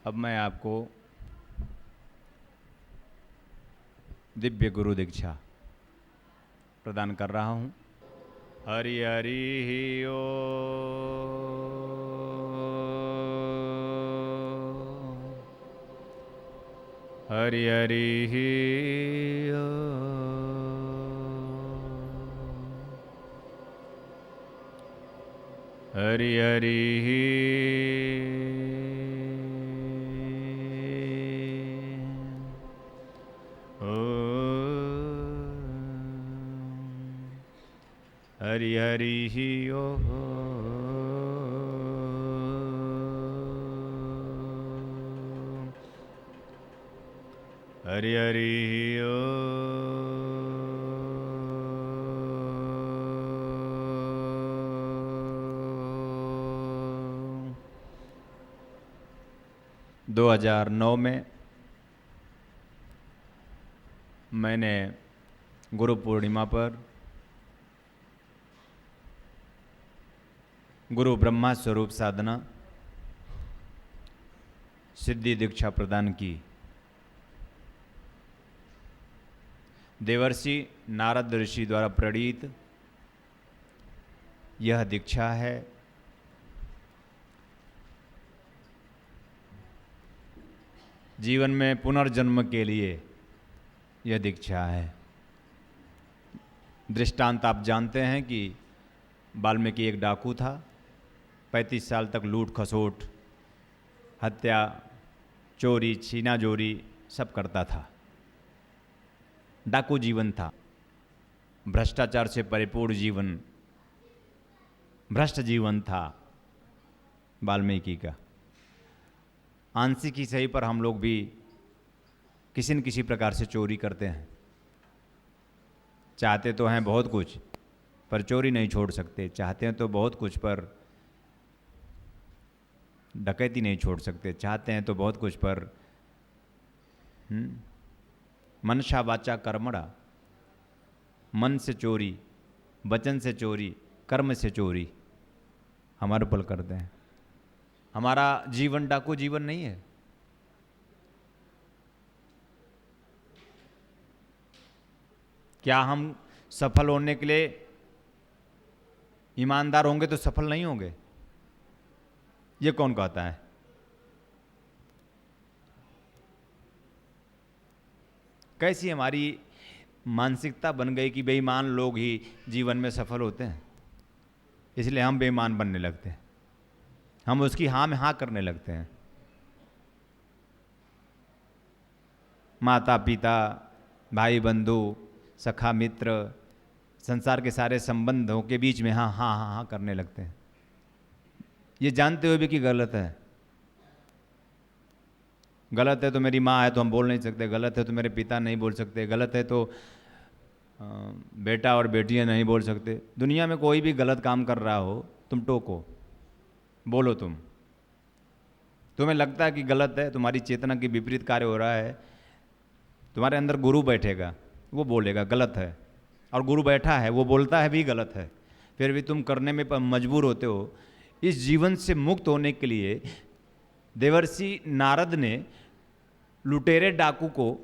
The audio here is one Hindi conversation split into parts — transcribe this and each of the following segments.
अब मैं आपको दिव्य गुरु दीक्षा प्रदान कर रहा हूँ। हरि हरि ओ हरि हरि ओ हरि हरि हरि हरि ओ हरि हरि ओ 2009 में मैंने गुरु पूर्णिमा पर गुरु ब्रह्मा स्वरूप साधना सिद्धि दीक्षा प्रदान की। देवर्षि नारद ऋषि द्वारा प्रणीत यह दीक्षा है। जीवन में पुनर्जन्म के लिए यह दीक्षा है। दृष्टांत आप जानते हैं कि वाल्मीकि एक डाकू था। 35 साल तक लूट खसोट, हत्या, चोरी, छीना जोरी सब करता था। डाकू जीवन था, भ्रष्टाचार से परिपूर्ण जीवन, भ्रष्ट जीवन था वाल्मीकि का। आंशिक ही सही पर हम लोग भी किसी न किसी प्रकार से चोरी करते हैं। चाहते तो हैं बहुत कुछ पर चोरी नहीं छोड़ सकते, चाहते हैं तो बहुत कुछ पर डकैती नहीं छोड़ सकते, चाहते हैं तो बहुत कुछ पर मनसा वाचा कर्मणा, मन से चोरी, वचन से चोरी, कर्म से चोरी हमारे ऊपर करते हैं। हमारा जीवन डाकू जीवन नहीं है। क्या हम सफल होने के लिए ईमानदार होंगे तो सफल नहीं होंगे? ये कौन कहता है? कैसी हमारी मानसिकता बन गई कि बेईमान लोग ही जीवन में सफल होते हैं, इसलिए हम बेईमान बनने लगते हैं, हम उसकी हाँ में हाँ करने लगते हैं। माता पिता, भाई बंधु, सखा मित्र, संसार के सारे संबंधों के बीच में हाँ हाँ हाँ हाँ करने लगते हैं, ये जानते हुए भी कि गलत है। गलत है तो मेरी माँ है तो हम बोल नहीं सकते, गलत है तो मेरे पिता नहीं बोल सकते, गलत है तो बेटा और बेटियां नहीं बोल सकते। दुनिया में कोई भी गलत काम कर रहा हो तुम टोको, बोलो। तुम्हें लगता है कि गलत है, तुम्हारी चेतना के विपरीत कार्य हो रहा है, तुम्हारे अंदर गुरु बैठेगा, वो बोलेगा गलत है, और गुरु बैठा है वो बोलता है भी गलत है, फिर भी तुम करने में मजबूर होते हो। इस जीवन से मुक्त होने के लिए देवर्षि नारद ने लुटेरे डाकू को,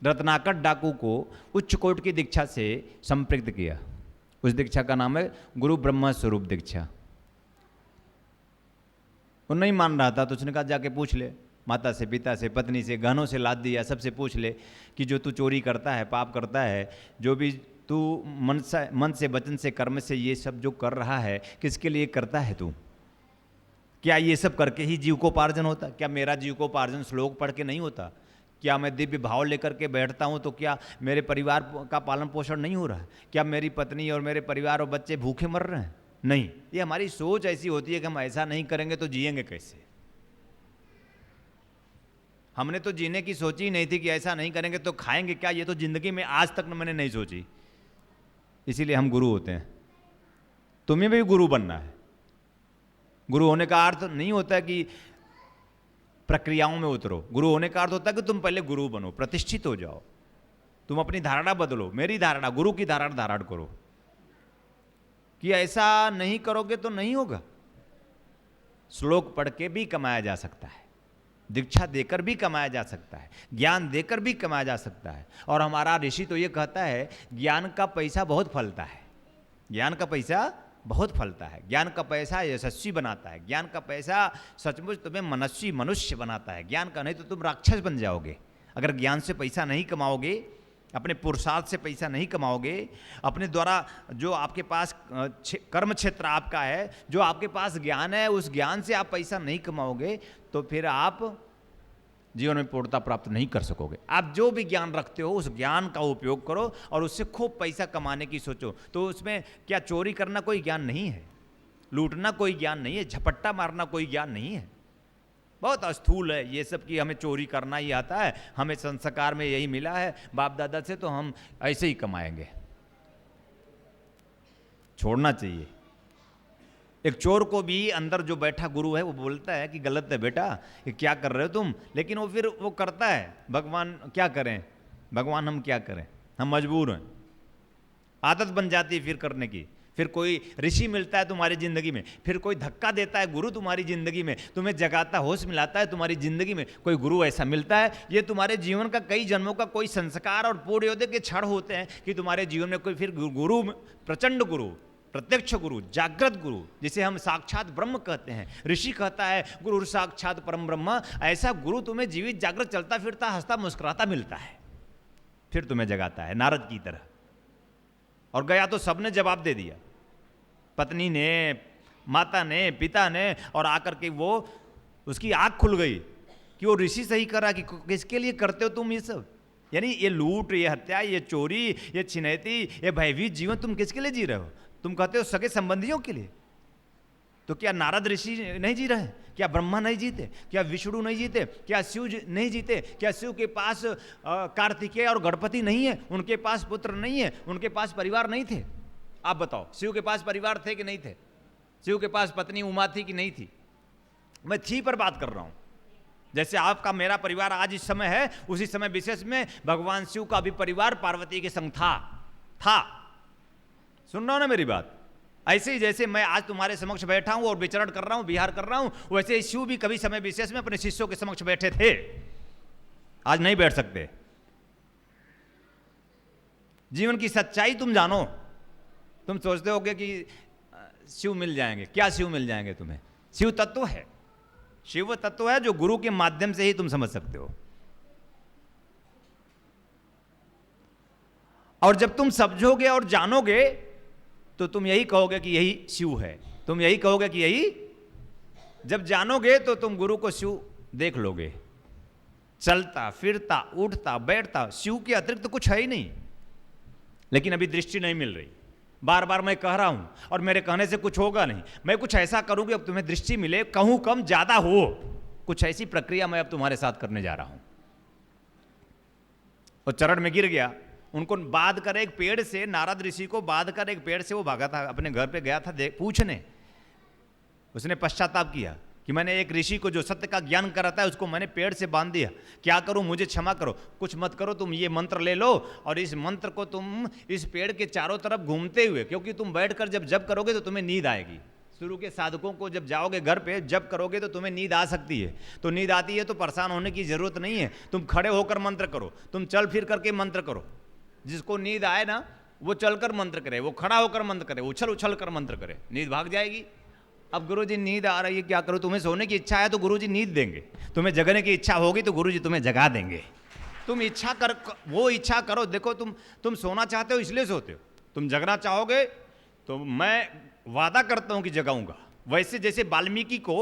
रत्नाकर डाकू को उच्च कोट की दीक्षा से संपृक्त किया। उस दीक्षा का नाम है गुरु ब्रह्मा स्वरूप दीक्षा। वो नहीं मान रहा था तो उसने कहा जाके पूछ ले, माता से, पिता से, पत्नी से, गहनों से लाद दिया, सबसे पूछ ले कि जो तू चोरी करता है, पाप करता है, जो भी तू मन से, वचन से, कर्म से ये सब जो कर रहा है, किसके लिए करता है तू? क्या ये सब करके ही जीव को उपार्जन होता? क्या मेरा जीव को उपार्जन श्लोक पढ़ के नहीं होता? क्या मैं दिव्य भाव लेकर के बैठता हूँ तो क्या मेरे परिवार का पालन पोषण नहीं हो रहा है? क्या मेरी पत्नी और मेरे परिवार और बच्चे भूखे मर रहे हैं? नहीं। ये हमारी सोच ऐसी होती है कि हम ऐसा नहीं करेंगे तो जिएंगे कैसे। हमने तो जीने की सोची ही नहीं थी कि ऐसा नहीं करेंगे तो खाएंगे क्या। ये तो जिंदगी में आज तक मैंने नहीं सोची। इसीलिए हम गुरु होते हैं। तुम्हें भी गुरु बनना है। गुरु होने का अर्थ नहीं होता है कि प्रक्रियाओं में उतरो। गुरु होने का अर्थ होता है कि तुम पहले गुरु बनो, प्रतिष्ठित हो जाओ, तुम अपनी धारणा बदलो। मेरी धारणा, गुरु की धारणा धारण करो कि ऐसा नहीं करोगे तो नहीं होगा। श्लोक पढ़ के भी कमाया जा सकता है, दीक्षा देकर भी कमाया जा सकता है, ज्ञान देकर भी कमाया जा सकता है। और हमारा ऋषि तो ये कहता है ज्ञान का पैसा बहुत फलता है, ज्ञान का पैसा बहुत फलता है, ज्ञान का पैसा यशस्वी बनाता है, ज्ञान का पैसा सचमुच तुम्हें मनस्वी मनुष्य बनाता है। ज्ञान का नहीं तो तुम राक्षस बन जाओगे। अगर ज्ञान से पैसा नहीं कमाओगे, अपने पुरुषार्थ से पैसा नहीं कमाओगे, अपने द्वारा जो आपके पास कर्म क्षेत्र आपका है, जो आपके पास ज्ञान है, उस ज्ञान से आप पैसा नहीं कमाओगे, तो फिर आप जीवन में पूर्णता प्राप्त नहीं कर सकोगे। आप जो भी ज्ञान रखते हो उस ज्ञान का उपयोग करो और उससे खूब पैसा कमाने की सोचो। तो उसमें क्या चोरी करना कोई ज्ञान नहीं है, लूटना कोई ज्ञान नहीं है, झपट्टा मारना कोई ज्ञान नहीं है। बहुत स्थूल है ये सब कि हमें चोरी करना ही आता है, हमें संस्कार में यही मिला है बाप दादा से, तो हम ऐसे ही कमाएंगे। छोड़ना चाहिए। एक चोर को भी अंदर जो बैठा गुरु है वो बोलता है कि गलत है बेटा, ये क्या कर रहे हो तुम, लेकिन वो फिर वो करता है। भगवान क्या करें, भगवान हम क्या करें, हम मजबूर हैं। आदत बन जाती है फिर करने की। फिर कोई ऋषि मिलता है तुम्हारी जिंदगी में, फिर कोई धक्का देता है गुरु तुम्हारी जिंदगी में, तुम्हें जगाता होश मिलाता है तुम्हारी जिंदगी में, कोई गुरु ऐसा मिलता है। ये तुम्हारे जीवन का कई जन्मों का कोई संस्कार और पूर्वोदय के क्षण होते हैं कि तुम्हारे जीवन में कोई फिर गुरु, प्रचंड गुरु, प्रत्यक्ष गुरु, जागृत गुरु, जिसे हम साक्षात ब्रह्म कहते हैं। ऋषि कहता है गुरु साक्षात परम ब्रह्म। ऐसा गुरु तुम्हें जीवित जागृत चलता फिरता हंसता मुस्कुराता मिलता है, फिर तुम्हें जगाता है नारद की तरह। और गया तो सबने जवाब दे दिया, पत्नी ने, माता ने, पिता ने, और आकर के वो उसकी आंख खुल गई कि वो ऋषि सही करा कि किसके लिए करते हो तुम ये सब। यानी ये लूट, ये हत्या, ये चोरी, ये छिनैती, ये भयभीत जीवन तुम किसके लिए जी रहे हो। तुम कहते हो सगे संबंधियों के लिए। तो क्या नारद ऋषि नहीं जी रहे? क्या ब्रह्मा नहीं जीते? क्या विष्णु नहीं जीते? क्या शिव नहीं जीते? क्या शिव के पास कार्तिकेय और गणपति नहीं है? उनके पास पुत्र नहीं है? उनके पास परिवार नहीं थे? आप बताओ, शिव के पास परिवार थे कि नहीं थे? शिव के पास पत्नी उमा थी कि नहीं थी? मैं थी पर बात कर रहा हूं। जैसे आपका मेरा परिवार आज इस समय है, उसी समय विशेष में भगवान शिव का भी परिवार पार्वती के संग था। सुन रहा हो ना मेरी बात? ऐसे ही जैसे मैं आज तुम्हारे समक्ष बैठा हूं और विचरण कर रहा हूं, विहार कर रहा हूं, वैसे ही शिव भी कभी समय विशेष में अपने शिष्यों के समक्ष बैठे थे। आज नहीं बैठ सकते। जीवन की सच्चाई तुम जानो। तुम सोचते होगे कि शिव मिल जाएंगे। क्या शिव मिल जाएंगे तुम्हें? शिव तत्व है, शिव तत्व है जो गुरु के माध्यम से ही तुम समझ सकते हो। और जब तुम समझोगे और जानोगे तो तुम यही कहोगे कि यही शिव है। तुम यही कहोगे कि यही, जब जानोगे तो तुम गुरु को शिव देख लोगे, चलता फिरता उठता बैठता। शिव के अतिरिक्त तो कुछ है ही नहीं, लेकिन अभी दृष्टि नहीं मिल रही। बार बार मैं कह रहा हूं और मेरे कहने से कुछ होगा नहीं। मैं कुछ ऐसा करूं कि अब तुम्हें दृष्टि मिले, कहूं कम ज्यादा हो। कुछ ऐसी प्रक्रिया मैं अब तुम्हारे साथ करने जा रहा हूं। और चरण में गिर गया, उनको बांध कर एक पेड़ से, नारद ऋषि को बांध कर एक पेड़ से वो भागा था, अपने घर पे गया था पूछने। उसने पश्चाताप किया कि मैंने एक ऋषि को जो सत्य का ज्ञान कराता है उसको मैंने पेड़ से बांध दिया, क्या करूं, मुझे क्षमा करो। कुछ मत करो, तुम ये मंत्र ले लो और इस मंत्र को तुम इस पेड़ के चारों तरफ घूमते हुए, क्योंकि तुम बैठकर जब जप करोगे तो तुम्हें नींद आएगी। शुरू के साधकों को जब जाओगे घर पे जप करोगे तो तुम्हें नींद आ सकती है। तो नींद आती है तो परेशान होने की जरूरत नहीं है। तुम खड़े होकर मंत्र करो, तुम चल फिर करके मंत्र करो। जिसको नींद आए ना वो चलकर मंत्र करे, वो खड़ा होकर मंत्र करे, उछल उछल कर मंत्र करे, नींद भाग जाएगी। अब गुरुजी नींद आ रही है, क्या करो? तुम्हें सोने की इच्छा है तो गुरुजी नींद देंगे, तुम्हें जगने की इच्छा होगी तो गुरुजी तुम्हें जगा देंगे। तुम इच्छा कर, वो इच्छा करो। देखो तुम सोना चाहते हो इसलिए सोते हो, तुम जगना चाहोगे तो मैं वादा करता हूं कि जगाऊंगा। वैसे जैसे वाल्मीकि को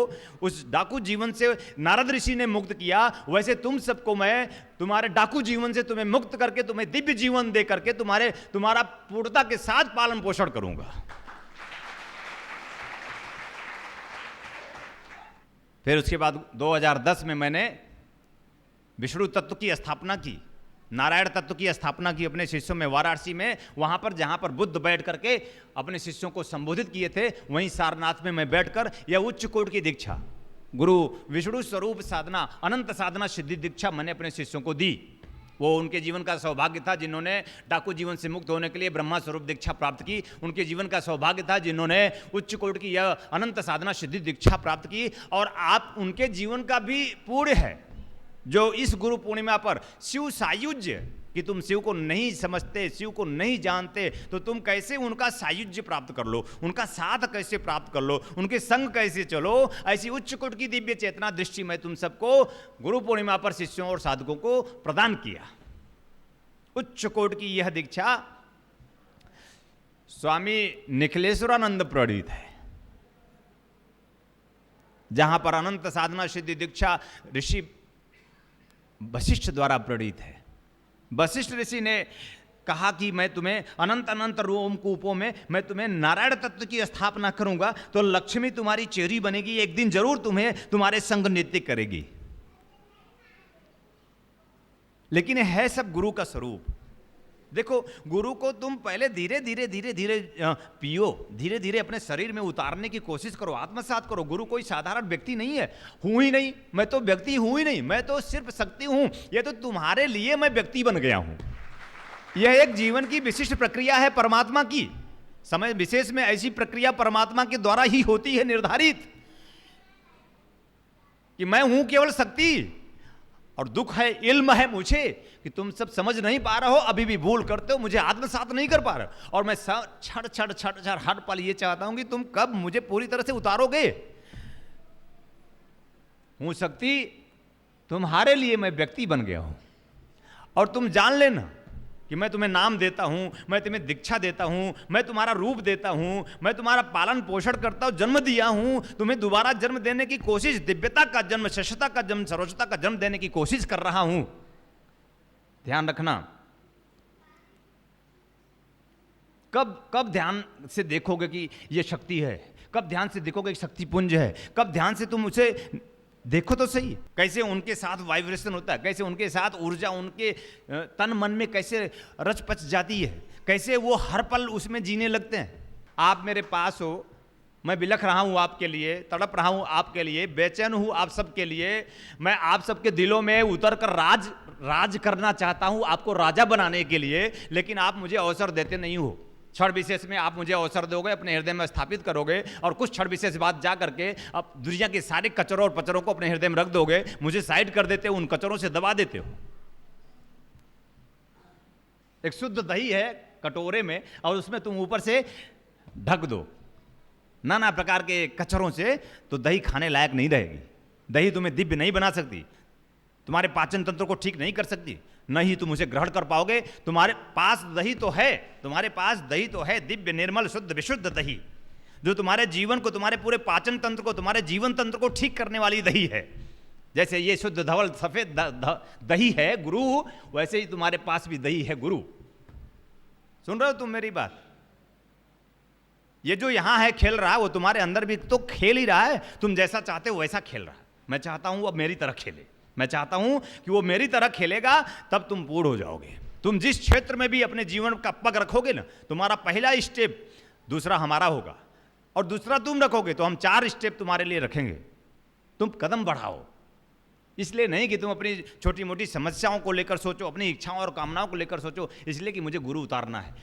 उस डाकू जीवन से नारद ऋषि ने मुक्त किया, वैसे तुम सबको मैं तुम्हारे डाकू जीवन से तुम्हें मुक्त करके तुम्हें दिव्य जीवन दे करके तुम्हारा पूर्णता के साथ पालन पोषण करूंगा। फिर उसके बाद 2010 में मैंने विष्णु तत्व की स्थापना की, नारायण तत्व की स्थापना की अपने शिष्यों में वाराणसी में। वहां पर जहां पर बुद्ध बैठ करके अपने शिष्यों को संबोधित किए थे, वहीं सारनाथ में मैं बैठकर यह उच्च कोट की दीक्षा, गुरु विष्णु स्वरूप साधना, अनंत साधना सिद्धि दीक्षा मैंने अपने शिष्यों को दी। वो उनके जीवन का सौभाग्य था जिन्होंने डाकू जीवन से मुक्त होने के लिए ब्रह्मा स्वरूप दीक्षा प्राप्त की। उनके जीवन का सौभाग्य था जिन्होंने उच्च कोटि की यह अनंत साधना सिद्धि दीक्षा प्राप्त की। और आप उनके जीवन का भी पुण्य है जो इस गुरु पूर्णिमा पर शिव सायुज्य, कि तुम शिव को नहीं समझते, शिव को नहीं जानते, तो तुम कैसे उनका सायुज्य प्राप्त कर लो, उनका साथ कैसे प्राप्त कर लो, उनके संग कैसे चलो। ऐसी उच्च कोटि की दिव्य चेतना दृष्टि में तुम सबको गुरु पूर्णिमा पर शिष्यों और साधकों को प्रदान किया। उच्च कोटि की यह दीक्षा स्वामी निखिलेश्वरानंद प्रणीत है, जहां पर अनंत साधना सिद्धि दीक्षा ऋषि वशिष्ठ द्वारा प्रणीत है। वशिष्ठ ऋषि ने कहा कि मैं तुम्हें अनंत अनंत रोमकूपों में मैं तुम्हें नारायण तत्व की स्थापना करूंगा, तो लक्ष्मी तुम्हारी चेरी बनेगी, एक दिन जरूर तुम्हें तुम्हारे संग नृत्य करेगी। लेकिन है सब गुरु का स्वरूप। देखो, गुरु को तुम पहले धीरे धीरे धीरे धीरे पियो, धीरे धीरे अपने शरीर में उतारने की कोशिश करो, आत्मसात करो। गुरु कोई साधारण व्यक्ति नहीं है, हूं ही नहीं, मैं तो व्यक्ति हूं ही नहीं, मैं तो सिर्फ शक्ति हूं। ये तो तुम्हारे लिए मैं व्यक्ति बन गया हूं। यह एक जीवन की विशिष्ट प्रक्रिया है परमात्मा की। समय विशेष में ऐसी प्रक्रिया परमात्मा के द्वारा ही होती है निर्धारित, कि मैं हूं केवल शक्ति, और दुख है, इल्म है मुझे कि तुम सब समझ नहीं पा रहे हो, अभी भी भूल करते हो, मुझे आत्मसात नहीं कर पा रहे हो। और मैं छड़ छड़ छड़ छड़ हर पल ये चाहता हूं कि तुम कब मुझे पूरी तरह से उतारोगे। हूं शक्ति, तुम्हारे लिए मैं व्यक्ति बन गया हूं। और तुम जान लेना कि मैं तुम्हें नाम देता हूं, मैं तुम्हें दीक्षा देता हूं, मैं तुम्हारा रूप देता हूं, मैं तुम्हारा पालन पोषण करता हूं, जन्म दिया हूं, तुम्हें दोबारा जन्म देने की कोशिश, दिव्यता का जन्म, श्रेष्ठता का जन्म, सर्वोच्चता का जन्म देने की कोशिश कर रहा हूं। ध्यान रखना, कब ध्यान से देखोगे कि यह शक्ति है, कब ध्यान से देखोगे कि शक्ति पुंज है, कब ध्यान से तुम उसे देखो तो सही, कैसे उनके साथ वाइब्रेशन होता है, कैसे उनके साथ ऊर्जा उनके तन मन में कैसे रच पच जाती है, कैसे वो हर पल उसमें जीने लगते हैं। आप मेरे पास हो, मैं बिलख रहा हूं आपके लिए, तड़प रहा हूं आपके लिए, बेचैन हूं आप सबके लिए, मैं आप सबके दिलों में उतर कर राज करना चाहता हूं, आपको राजा बनाने के लिए, लेकिन आप मुझे अवसर देते नहीं हो। क्षण विशेष में आप मुझे अवसर दोगे, अपने हृदय में स्थापित करोगे, और कुछ क्षण विशेष बाद जा करके अब दुनिया के सारे कचरों और पचरों को अपने हृदय में रख दोगे, मुझे साइड कर देते हो, उन कचरों से दबा देते हो। एक शुद्ध दही है कटोरे में, और उसमें तुम ऊपर से ढक दो नाना प्रकार के कचरों से, तो दही खाने लायक नहीं रहेगी। दही तुम्हें दिव्य नहीं बना सकती, तुम्हारे पाचन तंत्र को ठीक नहीं कर सकती, न ही तुम उसे ग्रहण कर पाओगे। तुम्हारे पास दही तो है, तुम्हारे पास दही तो है, दिव्य निर्मल शुद्ध विशुद्ध दही, जो तुम्हारे जीवन को, तुम्हारे पूरे पाचन तंत्र को, तुम्हारे जीवन तंत्र को ठीक करने वाली दही है। जैसे ये शुद्ध धवल सफेद दही है गुरु, वैसे ही तुम्हारे पास भी दही है गुरु। सुन रहे हो तुम मेरी बात? ये जो यहां है खेल रहा है, वो तुम्हारे अंदर भी तो खेल ही रहा है। तुम जैसा चाहते हो वैसा खेल रहा है। मैं चाहता हूं अब मेरी तरह खेले, मैं चाहता हूं कि वो मेरी तरह खेलेगा, तब तुम पूर्ण हो जाओगे। तुम जिस क्षेत्र में भी अपने जीवन का पग रखोगे ना, तुम्हारा पहला स्टेप दूसरा हमारा होगा, और दूसरा तुम रखोगे तो हम 4 स्टेप तुम्हारे लिए रखेंगे। तुम कदम बढ़ाओ, इसलिए नहीं कि तुम अपनी छोटी मोटी समस्याओं को लेकर सोचो, अपनी इच्छाओं और कामनाओं को लेकर सोचो, इसलिए कि मुझे गुरु उतारना है,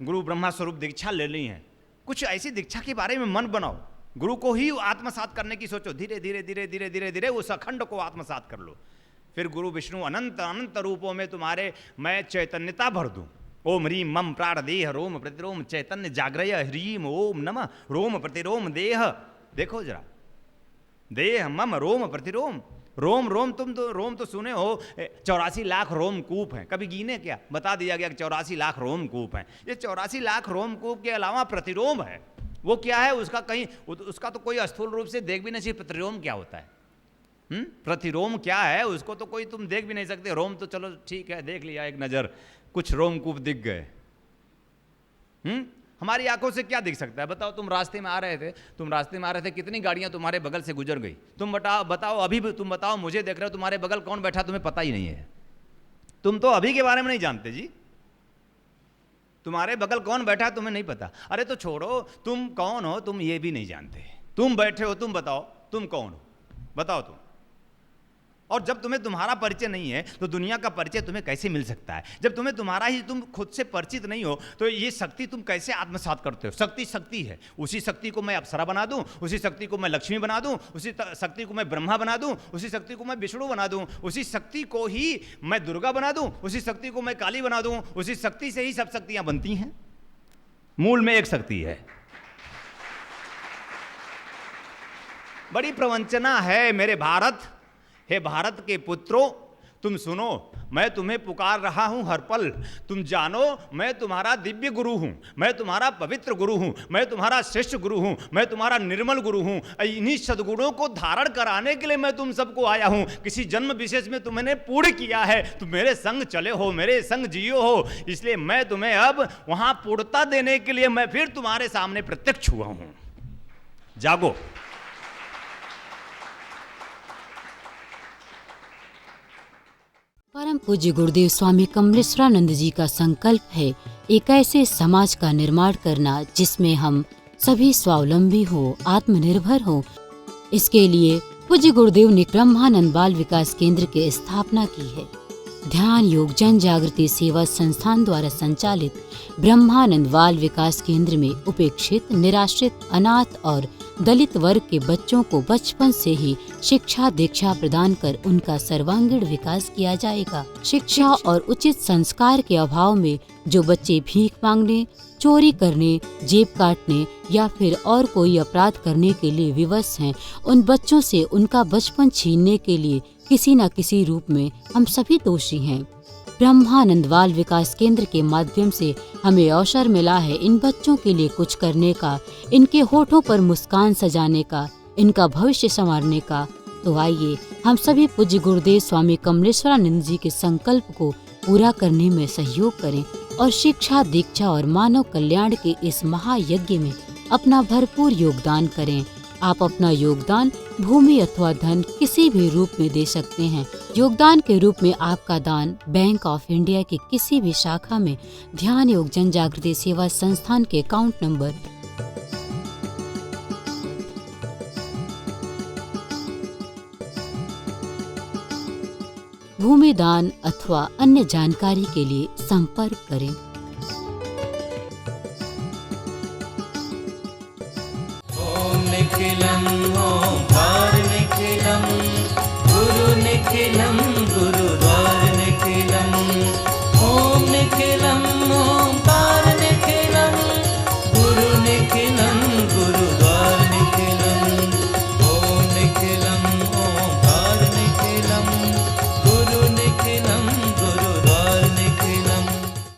गुरु ब्रह्मा स्वरूप दीक्षा लेनी है। कुछ ऐसी दीक्षा के बारे में मन बनाओ, गुरु को ही आत्मसात करने की सोचो। धीरे धीरे धीरे धीरे धीरे धीरे उस अखंड को आत्मसात कर लो। फिर गुरु विष्णु अनंत अनंत रूपों में तुम्हारे मैं चैतन्यता भर दूं। ओम ह्रीम मम प्राण देह रोम प्रतिरोम चैतन्य जाग्रय ह्रीम ओम नमः रोम प्रतिरोम देह। देखो जरा, देह मम रोम प्रतिरोम, रोम रोम, तुम तो रोम तो सुने हो, 84 लाख रोम कूप हैं, कभी गिने क्या? बता दिया गया कि 84 लाख रोम कूप हैं। ये 84 लाख रोम कूप के अलावा प्रतिरोम है, वो क्या है उसका कहीं, उसका तो कोई स्थूल रूप से देख भी नहीं सकते। प्रतिरोम क्या होता है? प्रतिरोम क्या है उसको तो कोई तुम देख भी नहीं सकते। रोम तो चलो ठीक है, देख लिया एक नजर, कुछ रोमकूप दिख गए। हमारी आंखों से क्या दिख सकता है? बताओ, तुम रास्ते में आ रहे थे, कितनी गाड़ियां तुम्हारे बगल से गुजर गई? तुम बताओ अभी भी, तुम बताओ, मुझे देख रहे हो, तुम्हारे बगल कौन बैठा तुम्हें पता ही नहीं है। तुम तो अभी के बारे में नहीं जानते जी, तुम्हारे बगल कौन बैठा तुम्हें नहीं पता। अरे तो छोड़ो, तुम कौन हो तुम ये भी नहीं जानते। तुम बैठे हो, तुम बताओ तुम कौन हो, बताओ तुम। और जब तुम्हें तुम्हारा परिचय नहीं है तो दुनिया का परिचय तुम्हें कैसे मिल सकता है? जब तुम्हें तुम्हारा ही तुम खुद से परिचित नहीं हो तो ये शक्ति तुम कैसे आत्मसात करते हो? शक्ति शक्ति है, उसी शक्ति को मैं अप्सरा बना दूं, उसी शक्ति को मैं लक्ष्मी बना दूं, उसी शक्ति को मैं ब्रह्मा बना दूं, उसी शक्ति को मैं विष्णु बना दूं, उसी शक्ति को ही मैं दुर्गा बना दूं, उसी शक्ति को मैं काली बना दूं, उसी शक्ति से ही सब शक्तियां बनती हैं। मूल में एक शक्ति है। बड़ी प्रवंचना है मेरे भारत। हे भारत के पुत्रों, तुम सुनो, मैं तुम्हें पुकार रहा हूं हर पल। तुम जानो मैं तुम्हारा दिव्य गुरु हूं, मैं तुम्हारा पवित्र गुरु हूं, मैं तुम्हारा श्रेष्ठ गुरु हूं, मैं तुम्हारा निर्मल गुरु हूं। इन्हीं सद्गुणों को धारण कराने के लिए मैं तुम सबको आया हूं। किसी जन्म विशेष में तुमने पूर्ण किया है, तुम मेरे संग चले हो, मेरे संग जियो हो, इसलिए मैं तुम्हें अब वहां पूर्णता देने के लिए मैं फिर तुम्हारे सामने प्रत्यक्ष हुआ हूं। जागो। परम पूज्य गुरुदेव स्वामी कमलेश्वरानंद जी का संकल्प है एक ऐसे समाज का निर्माण करना जिसमें हम सभी स्वावलंबी हो, आत्मनिर्भर हो। इसके लिए पूज्य गुरुदेव ने ब्रह्मानंद बाल विकास केंद्र की स्थापना की है। ध्यान योग जन जागृति सेवा संस्थान द्वारा संचालित ब्रह्मानंद बाल विकास केंद्र में उपेक्षित, निराश्रित, अनाथ और दलित वर्ग के बच्चों को बचपन से ही शिक्षा दीक्षा प्रदान कर उनका सर्वांगीण विकास किया जाएगा। शिक्षा और उचित संस्कार के अभाव में जो बच्चे भीख मांगने, चोरी करने, जेब काटने या फिर और कोई अपराध करने के लिए विवश हैं, उन बच्चों से उनका बचपन छीनने के लिए किसी न किसी रूप में हम सभी दोषी हैं। ब्रह्मानंद बाल विकास केंद्र के माध्यम से हमें अवसर मिला है इन बच्चों के लिए कुछ करने का, इनके होठों पर मुस्कान सजाने का, इनका भविष्य संवारने का। तो आइए हम सभी पूज्य गुरुदेव स्वामी कमलेश्वरानंद जी के संकल्प को पूरा करने में सहयोग करें और शिक्षा दीक्षा और मानव कल्याण के इस महायज्ञ में अपना भरपूर योगदान करें। आप अपना योगदान भूमि अथवा धन किसी भी रूप में दे सकते हैं। योगदान के रूप में आपका दान बैंक ऑफ इंडिया की किसी भी शाखा में ध्यान योग जन जागृति सेवा संस्थान के अकाउंट नंबर 'भूमि दान अथवा अन्य जानकारी के लिए संपर्क करें। निखिलं ओम